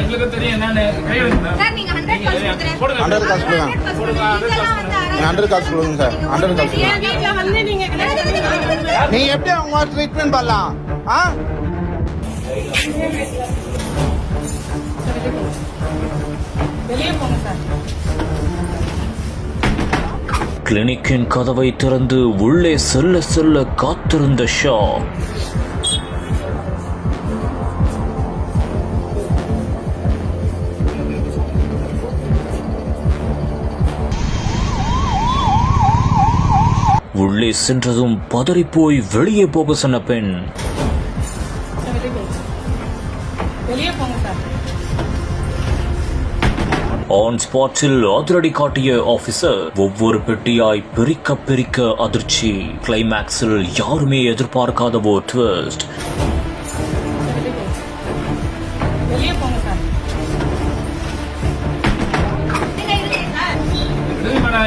எங்களுக்கு தெரியும் என்னன்னு கையெழுத்து சார் நீங்க 100 கால்ஸ் கொடுங்க. 100 காசு கொடுங்க. 100 காசு கொடுங்க சார். 100 காசு கொடுங்க. என் வீட்ல வந்து நீங்க நீ எப்படி அவங்க ட்ரீட்மெண்ட் பண்ணலாம்? வெளியே போங்க சார். கிளினிக்கின் கதவை திறந்து உள்ளே செல்ல செல்ல காத்திருந்த ஷா உள்ளே சென்றதும் பதறிப்போய் வெளியே போக சொன்ன பெண். வெளியே போங்க சார். ஆன் ஸ்பாட்டில் அதிரடி காட்டிய ஆபீசர் ஒவ்வொரு பெட்டியாய் பிரிக்க பிரிக்க அதிர்ச்சி. கிளைமேக்ஸில் யாருமே எதிர்பார்க்காத ஒரு ட்விஸ்ட். வெளியே போங்க சார்.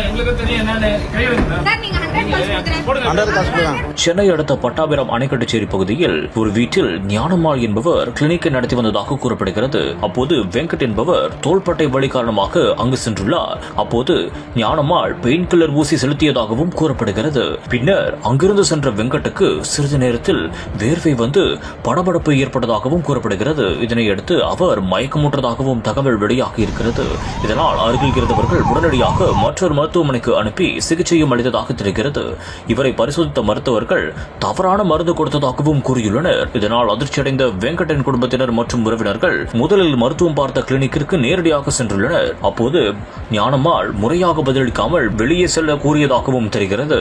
எங்களுக்கு தெரியும் என்னன்னு கையெழுத்து சார் நீங்க 100 கால்ஸ் கொடுங்க. சென்னை அடுத்த பட்டாபிராம் அணைக்கட்டுச்சேரி பகுதியில் ஒரு வீட்டில் ஞானம்மாள் என்பவர் கிளினிக்கை நடத்தி வந்ததாக கூறப்படுகிறது. அப்போது வெங்கட் என்பவர் தோள்பட்டை வலி காரணமாக அங்கு சென்றுள்ளார். அப்போது ஞானம்மாள் பெயின் கில்லர் ஊசி செலுத்தியதாகவும் கூறப்படுகிறது. பின்னர் அங்கிருந்து சென்ற வெங்கட்டுக்கு சிறிது நேரத்தில் வேர்வை வந்து படபடப்பு ஏற்பட்டதாகவும் கூறப்படுகிறது. இதனையடுத்து அவர் மயக்கமுற்றதாகவும் தகவல் வெளியாகி இருக்கிறது. இதனால் அருகில் இருந்தவர்கள் உடனடியாக மற்றொரு மருத்துவமனைக்கு அனுப்பி சிகிச்சையும் அளித்ததாக தெரிகிறது. இவரை பரிசோதித்த மருத்துவர்கள் தவறான மருந்து கொடுத்ததாகவும் கூறியுள்ளனர். இதனால் அதிர்ச்சியடைந்த வெங்கட்டின் குடும்பத்தினர் மற்றும் உறவினர்கள் முதலில் மருத்துவம் பார்த்த கிளினிக்கிற்கு நேரடியாக சென்றுள்ளனர். அப்போது ஞானம்மாள் முறையாக பதிலளிக்காமல் வெளியே செல்ல கூறியதாகவும் தெரிகிறது.